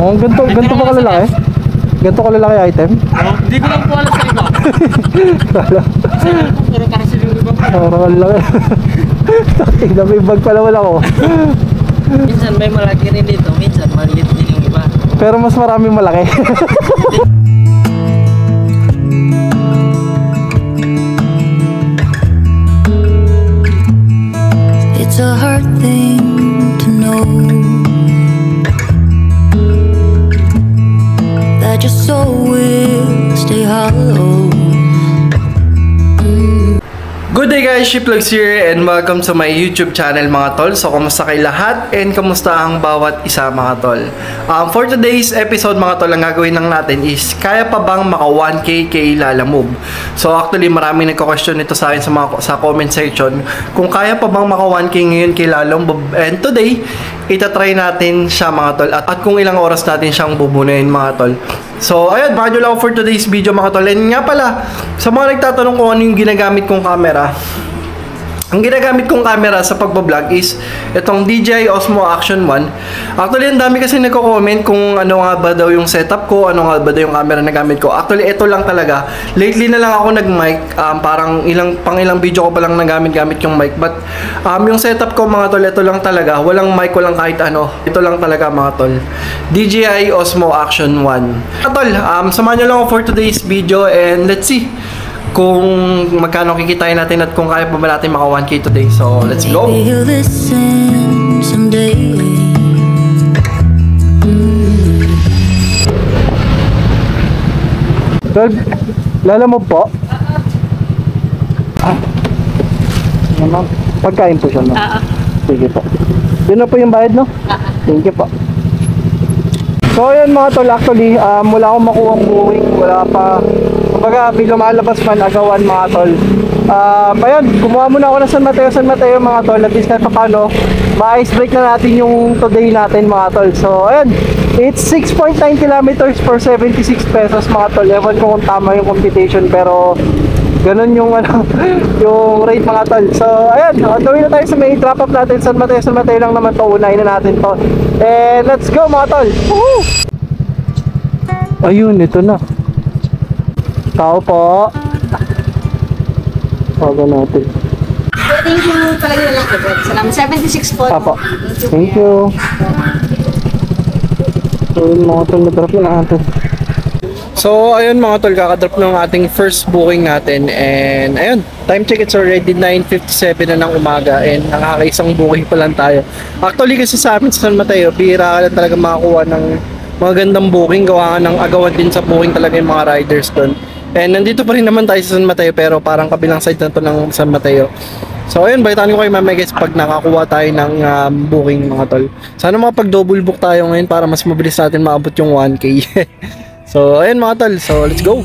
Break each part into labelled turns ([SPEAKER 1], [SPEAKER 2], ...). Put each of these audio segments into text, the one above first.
[SPEAKER 1] Oh, ganito ba kalalaki? Ganito kalalaki item?
[SPEAKER 2] Hindi ko lang po alam sa iba. Pero para sa yung iba po.
[SPEAKER 1] Parang laki. Tingnan mo yung bag pala wala ko.
[SPEAKER 2] Minsan may malaki rin dito, minsan maliit din yung iba.
[SPEAKER 1] Pero mas maraming malaki.
[SPEAKER 3] It's a hard thing to know that your soul will stay hollow.
[SPEAKER 1] Good day guys, Shiplogs here and welcome to my YouTube channel mga tol. So, kamusta kayo lahat and kamusta ang bawat isa mga tol? For today's episode mga tol, ang gagawin lang natin is kaya pa bang maka 1K kay Lalamove? So, actually maraming nagko-question nito sa akin sa comment section kung kaya pa bang maka 1K ngayon kay Lalamove. And today, itatry natin siya mga tol at kung ilang oras natin siyang bubunuin mga tol. So, ayun, baka nyo lang for today's video mga tol. And nga pala, sa mga nagtatanong kung ano yung ginagamit kong camera, ang ginagamit kong camera sa pagbablog is itong DJI Osmo Action 1. Actually, ang dami kasi nagko-comment kung ano nga ba daw yung setup ko, ano nga ba daw yung camera na gamit ko. Actually, ito lang talaga. Lately na lang ako nag-mic. Parang ilang video ko pa lang nagamit-gamit yung mic. But, yung setup ko mga tol, ito lang talaga. Walang mic, walang kahit ano. Ito lang talaga mga tol. DJI Osmo Action 1. Mga tol, samahan nyo lang ako for today's video and let's see kung magkano kikitain natin at kung kaya pa ba natin maka 1K today. So, let's go!
[SPEAKER 3] Maybe you'll listen someday.
[SPEAKER 1] Lalamove po? Ma'am, pagkain po siya, no? Sige po. Yun na po yung bayad, no? Thank you po. So, ayun mga tol, actually, wala akong makuha ang buwing, wala pa. Kumbaga, may lumalabas man agawan mga tol. Ayun, kumuha muna ako ng San Mateo mga tol. At least kahit pa paano, ma-ice break na natin yung today natin mga tol. So, ayun, it's 6.9 kilometers for 76 pesos mga tol. Ewan ko kung tama yung computation, pero ganun yung yung rate mga tol. So, ayun, on the way na tayo sa may drop up natin. San Mateo lang naman to. Unahin na natin to. And let's go mga tol. Woohoo! Ayun, ito na. Tao po. Tawagan natin.
[SPEAKER 4] Thank you pala yun lang. Salamat. 76 po.
[SPEAKER 1] Apo. Thank you. So, yun mga tol, na-drop na natin. So, ayun mga tol, kakadrop ng ating first booking natin. And, ayun, time check, it's already 9:57 na ng umaga. And, nakakaisang booking pa lang tayo. Actually, kasi sa amin sa San Mateo, bihira ka lang talaga makakuha ng magandang booking. Gawa ng agawan din sa booking talaga yung mga riders doon. And nandito pa rin naman tayo sa San Mateo, pero parang kabilang side na to ng San Mateo. So ayun, balitaan ko kayo mamaya guys pag nakakuha tayo ng booking mga tol. Sana makapag double book tayo ngayon para mas mabilis natin maabot yung 1K. So ayun mga tol, so let's go.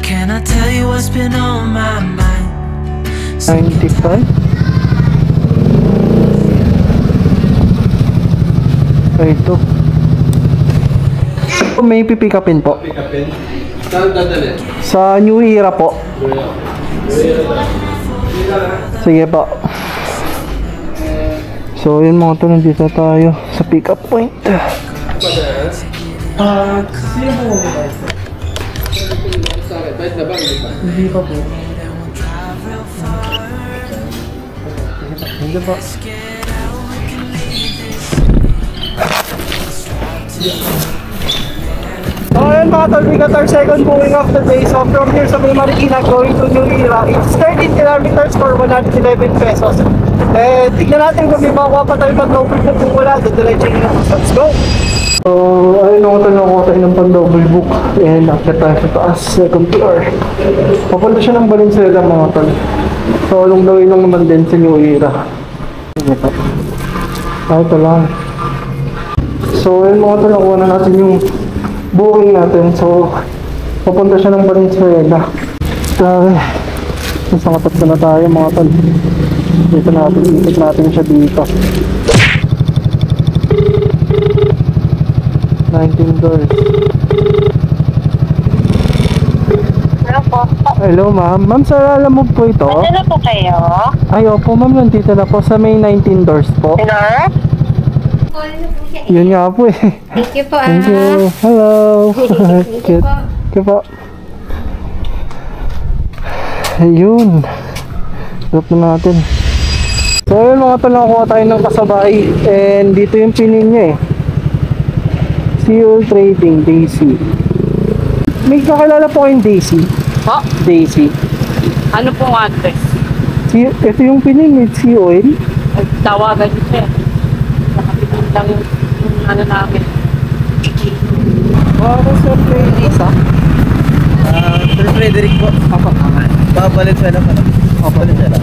[SPEAKER 3] Can I tell you what's been on my mind?
[SPEAKER 1] 95. Ito. May pipick upin po.
[SPEAKER 2] Saan dadalhin?
[SPEAKER 1] Sa New Era po. Sige po. So yun mga tol, nandito tayo sa pick up point.
[SPEAKER 2] Sino mo ba? Sa akin, kahit na ba?
[SPEAKER 1] Hindi pa po. Hindi pa. So ayun mga tol, we got our second booking of the day. So from here sa Marikina going to New Era, it's 13 kilometers for 111 pesos. Eh, tignan natin kung may makuha pa tayo pag double book. Kung wala, diretso na. Let's go! So ayun mga tol, nakuha tayo ng pang double book. And after tayo sa taas, second floor. Papunta siya ng Valenzuela mga tol. So along the way lang naman din sa New Era. Ito lang. So ayun mga tol, nakuha na natin yung booking natin. So papunta siya ng Valenzuela. Nasa katapos na tayo mga tol. Dito natin, ikot natin siya dito. 19 doors.
[SPEAKER 4] Hello po.
[SPEAKER 1] Hello ma'am. Ma'am, sa Lalamove po ito?
[SPEAKER 4] Ano na po kayo?
[SPEAKER 1] Ay opo ma'am, nandito na po sa may 19 doors po.
[SPEAKER 4] Hello? Call na po siya.
[SPEAKER 1] Yun nga po eh.
[SPEAKER 4] Thank you po
[SPEAKER 1] Thank you. Hello.
[SPEAKER 4] Thank you po.
[SPEAKER 1] Thank you po. Ayun. Drop na natin. So ayun mga tol, nakakuha tayo ng kasabay. And dito yung pinin niya eh. Fuel Trading, Daisy. May kakilala po kayong Daisy?
[SPEAKER 2] Ha?
[SPEAKER 1] Daisy.
[SPEAKER 2] Ano pong address?
[SPEAKER 1] Ito yung pinin, it's sea oil.
[SPEAKER 2] Tawagan niyo siya. Nakapinin lang yung ano namin.
[SPEAKER 1] Wow, Sir Daisy ah.
[SPEAKER 5] Sir Frederick po.
[SPEAKER 1] Apa?
[SPEAKER 5] Valenzuela po. Valenzuela.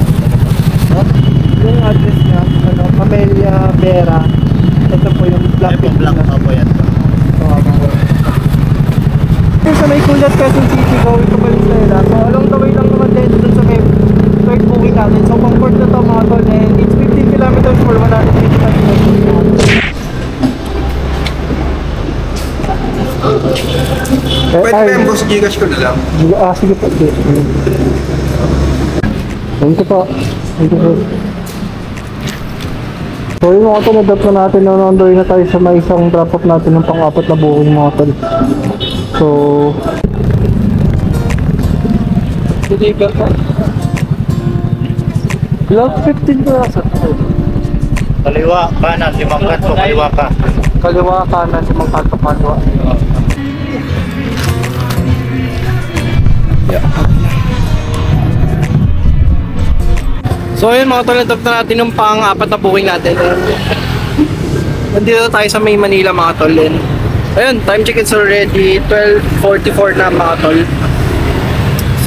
[SPEAKER 1] Yung address niya, ano, Camellia Vera. Ito po yung black.
[SPEAKER 5] Ay, black na po yan.
[SPEAKER 1] Sa may Kulat, Quezon City, going to Valenzuela. So along the way lang naman din dun sa may third booking natin. So pang port na to mga tol, and it's 15 kilometers for 185 kilometers.
[SPEAKER 5] Pwede ba yung boss Gcash ko na lang?
[SPEAKER 1] Sige po. Thank you po. Thank you po. So yun mga tol, na-drop na natin na on-the way na tayo sa may isang drop-off natin ng pang-apat na booking mga tol. So deliver po. Block 15 na sa
[SPEAKER 5] Kaliwa, kanan, 5 kanto, kaliwa ka.
[SPEAKER 1] kaliwa, kanan, 5 kanto, kaliwa. So ayun mga tol, na-drop na natin yung pang-apat na booking natin. Nandito tayo sa May Manila mga tol. Ayun, time check is already 12:44 na mga tol.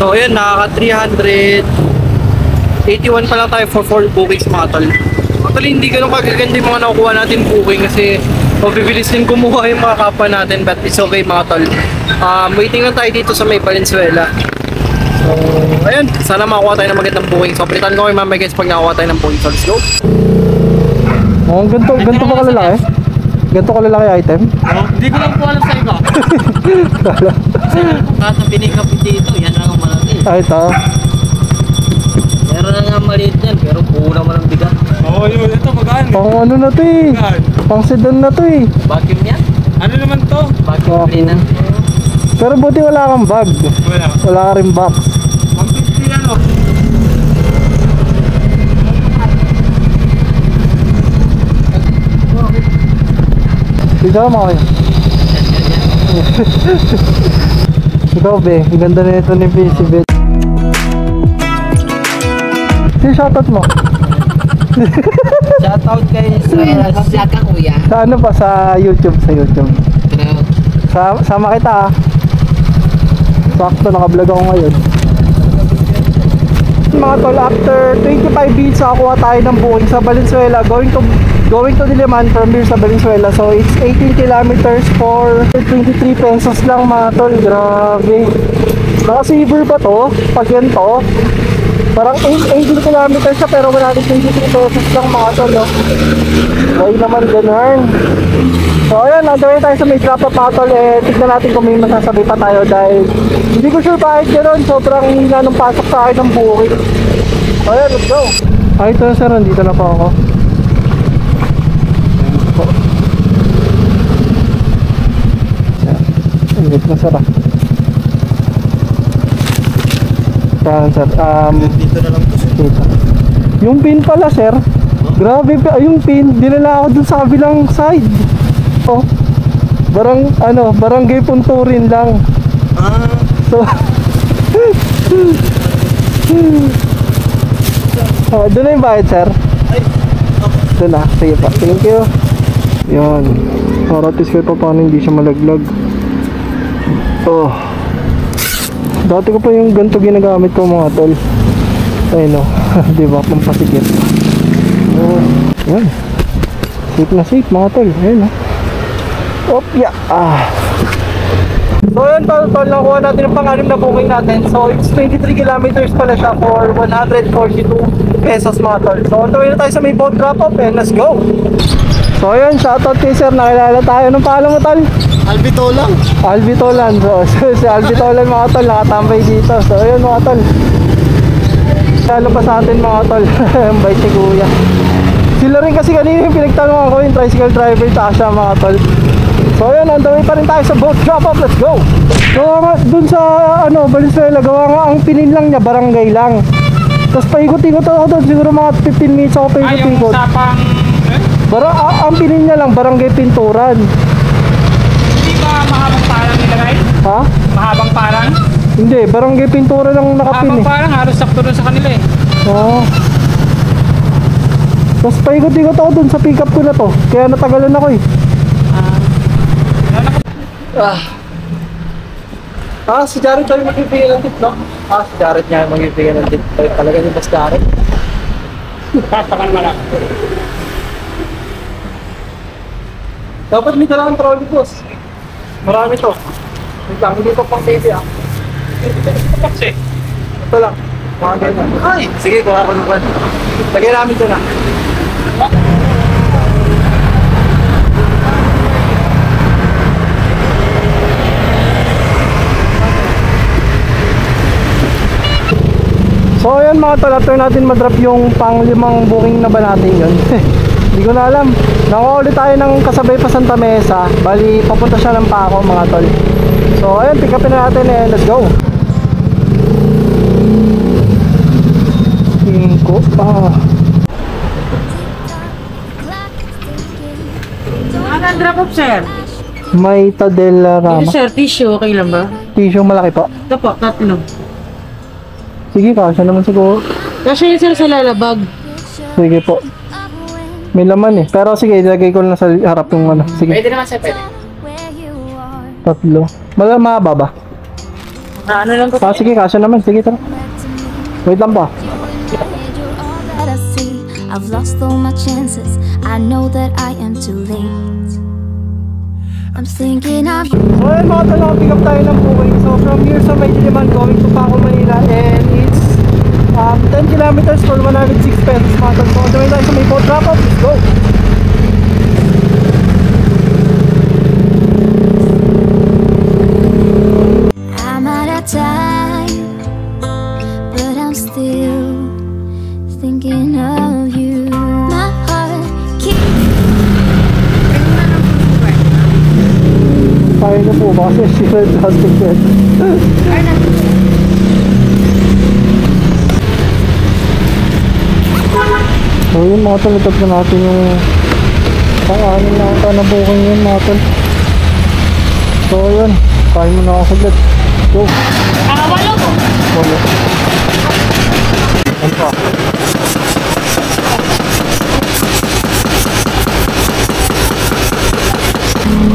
[SPEAKER 1] So ayun, nakaka 381 pa lang tayo for 4 bookings mga tol. Actually hindi ganun kagaganda yung mga nakukuha natin booking kasi mabibilis din kumuha yung mga kapwa natin, but it's okay mga tol. Waiting lang tayo dito sa May Valenzuela. So ayun, sana makakuha tayo ng magandang booking. So palitan ko kayo mamaya guys pag nakakuha tayo ng booking. So let's go. Oh, ganito pa kalalaki? Ganito kalalaki item?
[SPEAKER 2] Hindi ko lang po alam sa iba. Kaso pinikap dito, yan lang ang malaki.
[SPEAKER 1] Ay, ito.
[SPEAKER 2] Meron na nga maliit yan, pero puro naman ang bigat.
[SPEAKER 5] Oo, yun. Ito, magkano?
[SPEAKER 1] Pang ano na to eh. Pang sedan na to eh.
[SPEAKER 2] Vacuum yan?
[SPEAKER 5] Ano naman to?
[SPEAKER 2] Vacuum cleaner.
[SPEAKER 1] Pero buti wala kang bag.
[SPEAKER 5] Wala.
[SPEAKER 1] Wala ka rin box.
[SPEAKER 5] 150 yan o.
[SPEAKER 1] Dito mo kayo. Ikaw be, ang ganda na ito ni PC Bet. Si shoutout mo.
[SPEAKER 2] Shoutout kay sa vlog ka kuya.
[SPEAKER 1] Sa ano pa? Sa YouTube. Sa YouTube. Sama kita ah. Sakto, nakablog ako ngayon. Mga tol, after 25 minutes nakakuha tayo ng booking sa Valenzuela going to Diliman from here sa Valenzuela. So it's 18 kilometers for 23 pesos lang mga tol. Grabe. Naka-saver ba to? Pag yan to, parang 18 kilometers siya pero 123 pesos lang mga tol, no? Why naman ganun? So ayan, nagawin tayo sa may drop-off mga tol. Tignan natin kung may masasabi pa tayo dahil hindi ko sure bakit gano'n. Sobrang hina nung pasok sa akin ng booking. So ayan, let's go. Ay, ito sir, nandito na po ako. Init na sir ah. Saan sir?
[SPEAKER 5] Dito na lang po sir.
[SPEAKER 1] Dito. Yung pin pala sir. Grabe pa, yung pin, dinala ako dun sa kabilang side. Oh. Barangay Punturin lang. So oh, doon na yung bayad sir. Doon na, sige pa, thank you. Yan, para at least kahit pa paano hindi siya malaglag. Oh, dati ko pa yung ganito ginagamit ko mga tol. Ayun o, diba, pampasikip. Oh, yan. Safe na safe mga tol, ayun o. Opya, So yun tol, nakuha natin yung pang-anim na booking natin. So it's 23 kilometers pala siya for 142 pesos mga tol. So on the way na tayo sa may boat drop-off and let's go. So yun, shoutout kay sir, nakilala tayo. Anong pangalan mo tol?
[SPEAKER 5] Albitolang.
[SPEAKER 1] Albitolan. So si Albitolan mga tol, nakatambay dito. So yun mga tol, lalo pa sa atin mga tol. Ang bait ni kuya. Sila rin kasi kanina yung pinagtanungan ko yung tricycle driver Tasha mga tol. So ayun, on the way pa rin tayo sa boat drop off, let's go! So dun sa Valenzuela, gawa nga ang pinin lang niya, barangay lang. Tapos paikot-ikot ako doon, siguro mga 15 minutes ako paikot-ikot.
[SPEAKER 2] Yung usapang...
[SPEAKER 1] Ang pinin niya lang, barangay Pinturan.
[SPEAKER 2] Hindi ba mahabang parang nilagay?
[SPEAKER 1] Ha?
[SPEAKER 2] Mahabang parang?
[SPEAKER 1] Hindi, barangay Pinturan lang nakapin
[SPEAKER 2] Mahabang
[SPEAKER 1] eh.
[SPEAKER 2] parang halos sakto doon sa kanila eh.
[SPEAKER 1] Oo. Tapos paikot-ikot ako dun sa pick up ko na to. Kaya natagalan ako eh. Si Jared tayo magbibigay ng tip, no? Si Jared niya magbibigay ng tip. Talaga ni Bas Jared.
[SPEAKER 2] Tapakan mo lang.
[SPEAKER 1] Dapat may dalang trolley, boss. Marami to. Wait lang, hindi pa pang baby ah.
[SPEAKER 2] Kasi,
[SPEAKER 1] Ito lang. Mga ganyan. Ay! Sige, kuha ko naman. Lagyan namin ito na. So ayan mga tol, after natin madrop yung pang-5 booking na ba natin yun? Hindi ko na alam. Nakuha ulit tayo ng kasabay pa Santa Mesa. Bali, papunta siya ng Paco mga tol. So ayan, pick upin na natin and let's go.
[SPEAKER 4] Drop off, sir.
[SPEAKER 1] May Tadella Rama.
[SPEAKER 4] Sir, tissue, okay lang ba?
[SPEAKER 1] Tissue malaki po.
[SPEAKER 4] Ito po, 3.
[SPEAKER 1] Sige, kasya naman siguro.
[SPEAKER 4] Kasi yun, sir, sa lalabag.
[SPEAKER 1] Sige po. May laman eh. Pero sige, ilagay ko lang sa harap yung ano. Sige.
[SPEAKER 2] pwede naman sir, pwede.
[SPEAKER 1] 3. Mahaba ba?
[SPEAKER 4] Ano lang ko?
[SPEAKER 1] Sige, kasya naman. Sige, tara. Wait lang pa.
[SPEAKER 3] That I see, I've lost all my chances. I know that I am too late. I'm thinking of you.
[SPEAKER 1] So ayun mga tol, pick up tayo ng booking. So from here sa May Diliman going to Paco, Manila, and it's 10 kilometers for 106 pesos mga tol. So gawin tayo sa may boat drop off, let's go!
[SPEAKER 3] I'm out of time, but I'm still thinking of you. My heart keeps.
[SPEAKER 1] Kaya na po ba kasi shield plastic bed. So yun mga tol, itap na natin yung pang-anin na ata na booking yun mga tol. So yun, kaya mo na ako saglit. Go!
[SPEAKER 4] Walo po.
[SPEAKER 1] Wala. Ano pa?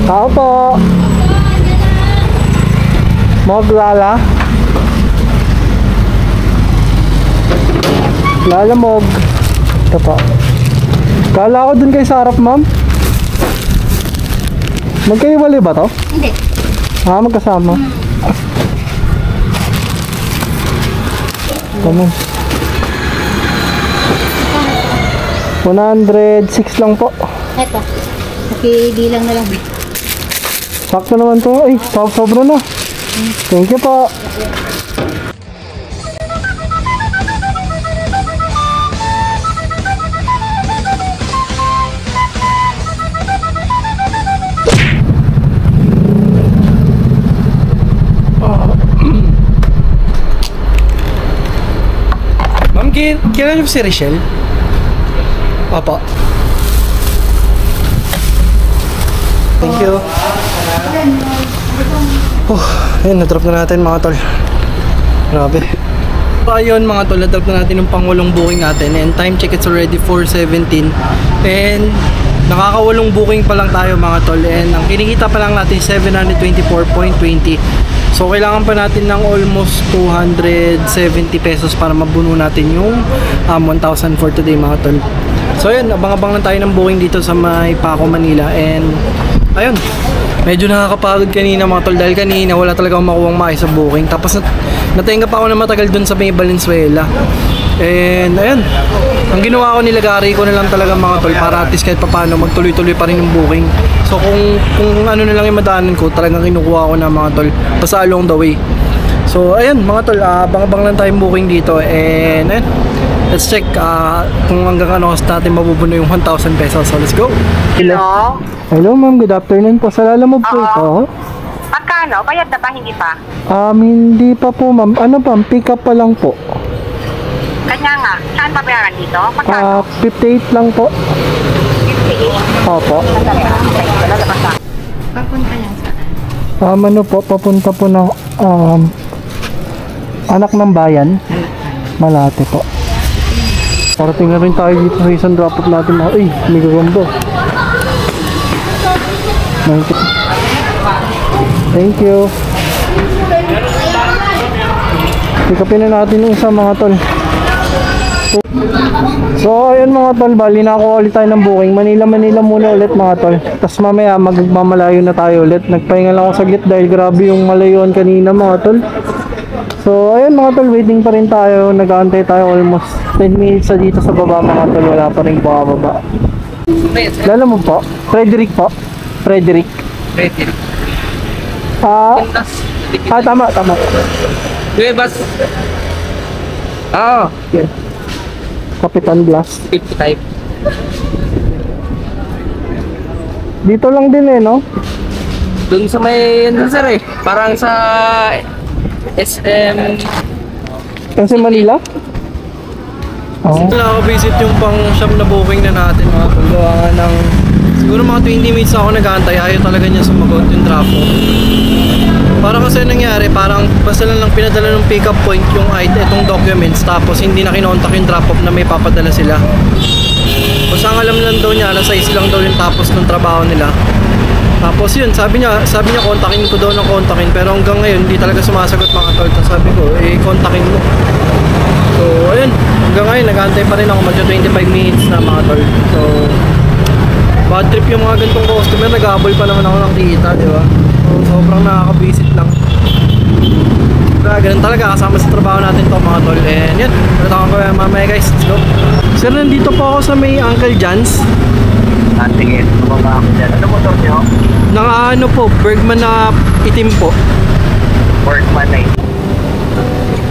[SPEAKER 1] Tao po! Moglala. Lalamog. Ito po. Kala ko dun kay sa harap, ma'am. Magkaiwalay ba to?
[SPEAKER 4] Hindi.
[SPEAKER 1] Magkasama. Tama. 106 lang po.
[SPEAKER 4] Ito. Nakibilang na lang.
[SPEAKER 1] Sakto naman to. Ay, sobra na. Thank you po. Ma'am, kailan niyo si Rachel? Papa. Thank you. Ayun, na-drop na natin mga tol. Grabe. Ayun mga tol, na-drop na natin yung pangulong booking natin. And time check, it's already 4:17. And nakakawalong booking pa lang tayo mga tol. And ang kinikita pa lang natin 724.20. So kailangan pa natin ng almost 270 pesos para mabuno natin yung 1,000 for today mga tol. So ayun, abang-abang lang tayo ng booking dito sa may Paco, Manila. And ayun, medyo nakakapagod kanina mga tol dahil kanina wala talaga akong makuhang maayos sa booking. Tapos natenga pa ako na matagal dun sa may Valenzuela. And ayun, ang ginawa ko, nilagari ko na lang talaga mga tol para at least kahit paano magtuloy-tuloy pa rin yung booking. So kung ano na lang yung madaanan ko, talagang kinukuha ko na mga tol basta along the way. So ayun mga tol, abang-abang lang tayong booking dito. And ayun, Let's check kung hanggang ano natin mabubuno yung 1,000 pesos. So let's go.
[SPEAKER 6] Hello?
[SPEAKER 1] Hello ma'am, good afternoon po. Sa Lalamove po ito.
[SPEAKER 6] Magkano? Bayad na ba? Hindi pa?
[SPEAKER 1] Hindi pa po ma'am. Ano pa? Pick up pa lang po.
[SPEAKER 6] Kanya nga. Saan babayaran dito? Magkano?
[SPEAKER 1] 58 lang po.
[SPEAKER 6] 58?
[SPEAKER 1] Opo.
[SPEAKER 6] Sandali ah. Okay, wala labas na.
[SPEAKER 4] Papunta yan saan?
[SPEAKER 1] Ano po, papunta po ng Anak ng Bayan. Malate po. Parating na rin tayo dito sa isang drop-off natin. Ay, may gagamba. Thank you. Pikapin na natin yung isa mga tol. So ayun mga tol, bali na ako ulit tayo ng booking. Manila muna ulit mga tol. Tapos mamaya magmamalayo na tayo ulit. Nagpahinga lang ako saglit dahil grabe yung malayuan kanina mga tol. So ayun mga tol, waiting pa rin tayo. Nag-aantay tayo almost 10 minutes na dito sa baba mga tol. Wala pa rin baba. Lala mo po? Frederick po? Frederick. Tama.
[SPEAKER 2] Bas.
[SPEAKER 1] Yeah. Kapitan Blas.
[SPEAKER 2] 55.
[SPEAKER 1] Dito lang din no?
[SPEAKER 2] Doon sa may, sir parang sa SM.
[SPEAKER 1] Kasi Manila? Nakaka-visit yung pang shop na booking na natin mga tulungan ng siguro mga 20 minutes ako nag-aantay. Ayaw talaga niya sumagot yung traffic. Para kasi nangyari, parang basta lang pinadala ng pick-up point yung itong documents tapos hindi na kinontak yung drop-off na may papadala sila. Basta ang alam lang daw niya, alas 6 lang daw yung tapos ng trabaho nila. Tapos yun, sabi niya kontakin ko daw ng kontakin pero hanggang ngayon hindi talaga sumasagot mga tol. Tapos sabi ko, kontakin mo. So ayun, hanggang ngayon nag-aantay pa rin ako magyo 25 minutes na mga tol. So bad trip yung mga ganitong customer, nag-aabol pa naman ako ng kita, di ba? So sobrang nakaka-visit lang. Kaya ganun talaga, kasama sa trabaho natin to mga tol. And yun, natakan ko mamaya guys, let's go. Sir, nandito po ako sa may Uncle John's.
[SPEAKER 5] Sige, tumama ako dyan. Ano motor niyo?
[SPEAKER 1] Naka po, Bergman na itim po.
[SPEAKER 5] Workman na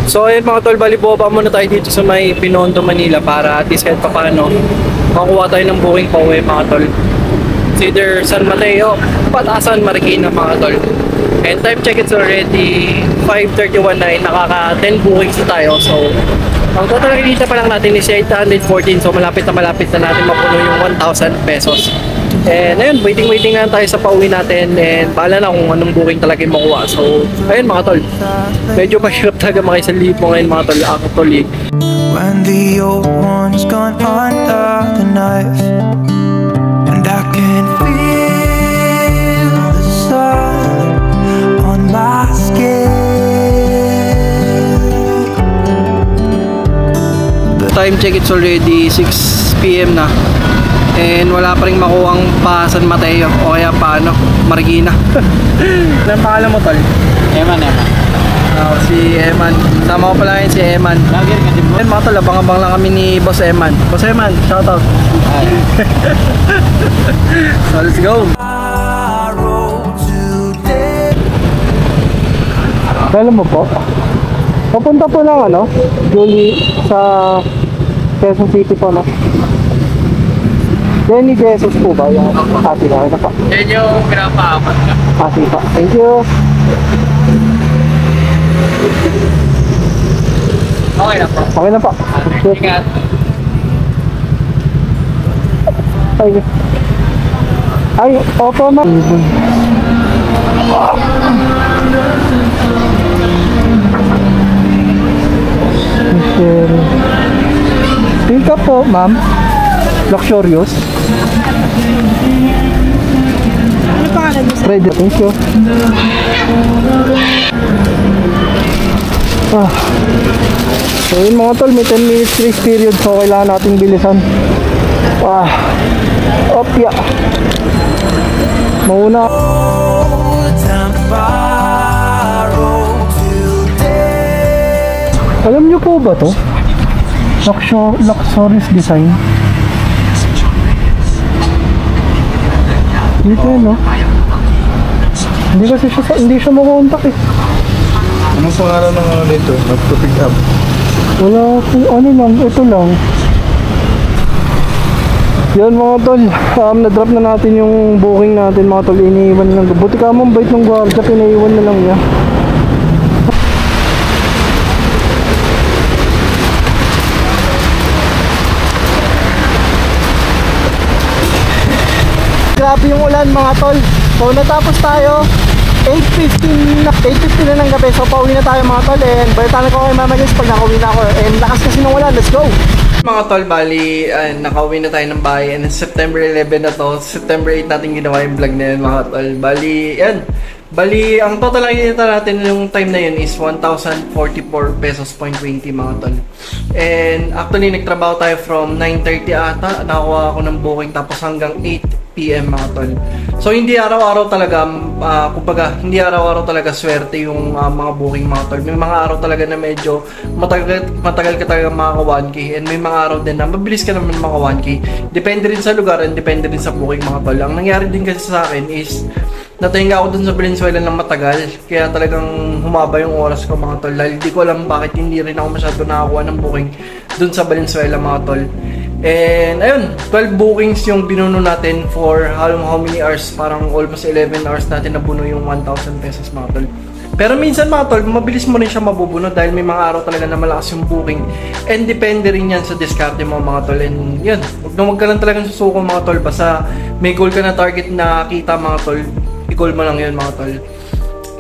[SPEAKER 1] So ayun mga tol, bali po pa muna tayo dito sa may Pinondo, Manila para at least kahit pa paano makuha tayo ng booking pa uwi mga tol. It's either San Mateo, Patasan, Marikina mga tol. And time check, it's already 5:31 na, nakaka 10 bookings na tayo. So ang total kita pa lang natin is 814. So malapit na natin mapuno yung 1,000 pesos. And ayun, waiting na tayo sa pauwi natin. And bahala na kung anong booking talaga yung makuha. So ayun mga tol, medyo mahirap talaga maka1,000 ngayon mga tol actually.
[SPEAKER 7] When the old one's gone under the knife, and I can feel the sun on my skin.
[SPEAKER 1] Time check, it's already 6 PM na. And wala pa rin makuhang pa San Mateo o kaya paano, Marikina. Anong pangalan mo tol?
[SPEAKER 2] Eman.
[SPEAKER 1] Si Eman. Sama ko pala yun si Eman.
[SPEAKER 2] Lagi rin din mo.
[SPEAKER 1] Ayun mga tol, abang-abang lang kami ni Boss Eman. Boss Eman, shoutout. So let's go. Alam mo po, papunta po lang Julie sa Quezon City po Jenny Jesus po ba? Yung Asi na pa.
[SPEAKER 2] Yan yung pinapaamat ka.
[SPEAKER 1] Asi pa. Thank you.
[SPEAKER 2] Okay na po.
[SPEAKER 1] Okay na pa.
[SPEAKER 2] Ingat.
[SPEAKER 1] Ay, opo ma. Pick up po, ma'am. Luxurious.
[SPEAKER 4] Ano pangalan mo?
[SPEAKER 1] Ready, thank you. So yun mga tol, may 10 minutes grace period, so kailangan nating bilisan. Opya. Mauna. Alam nyo po ba to? Luxurious design. Dito yun hindi siya makontak
[SPEAKER 8] Anong pangalan ng dito? Nagpo-pick up?
[SPEAKER 1] Wala po, ano lang, ito lang. Yan mga tol, na-drop na natin yung booking natin mga tol, iniiwan lang. Buti ka mong bait ng guardia, pinaiwan na lang niya. Grabe yung ulan mga tol. So natapos tayo 8:15 na ng gabi. So pauwi na tayo mga tol. And balitaan ko kay Mama Guys pag nakauwi na ako. And lakas kasi ng ulan, let's go! Mga tol, bali nakauwi na tayo ng bahay. And September 11 na to. September 8 natin ginawa yung vlog na yun mga tol. Bali, yan. Bali, ang total lang kita natin yung time na yun is 1,044 pesos 0.20 mga tol. And actually, nagtrabaho tayo from 9:30 ata. Nakakuha ako ng booking tapos hanggang 8 PM mga tol. So hindi araw-araw talaga kumbaga hindi araw-araw talaga swerte yung mga booking mga tol. May mga araw talaga na medyo matagal ka talaga maka 1K and may mga araw din na mabilis ka naman maka 1K. Depende rin sa lugar and depende rin sa booking mga tol. Ang nangyari din kasi sa akin is natahinga ako dun sa Valenzuela ng matagal. Kaya talagang humaba yung oras ko mga tol. Dahil di ko alam bakit hindi rin ako masyado nakakuha ng booking dun sa Valenzuela mga tol. And ayun, 12 bookings yung binuno natin for how many hours? Parang almost 11 hours natin nabuno yung 1,000 pesos mga tol. Pero minsan mga tol, mabilis mo rin siya mabubuno dahil may mga araw talaga na malakas yung booking. And depende rin yan sa diskarte mo mga tol. And yun, huwag ka lang talagang susuko mga tol. Basta may goal ka na target na kita mga tol, i-goal mo lang yun mga tol.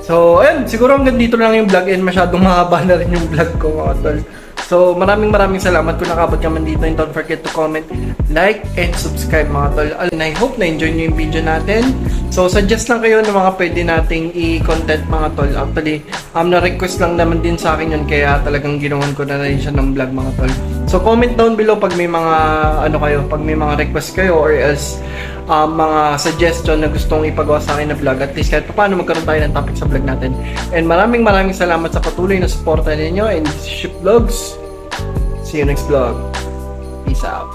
[SPEAKER 1] So ayun, siguro hanggang dito lang yung vlog and masyadong mahaba na rin yung vlog ko mga tol. So, maraming salamat kung nakabot ka man dito. And don't forget to comment, like, and subscribe mga tol. And I hope na-enjoy nyo yung video natin. So, suggest lang kayo ng mga pwede nating i-content mga tol. Actually, na-request lang naman din sa akin yun. Kaya talagang ginawan ko na rin siya ng vlog mga tol. So, comment down below pag may mga, pag may mga request kayo or else mga suggestion na gustong ipagawa sa akin na vlog. At least kahit paano magkaroon tayo ng topic sa vlog natin. And maraming salamat sa patuloy na suporta ninyo. And this is Ship Vlogs. See you next vlog. Peace out.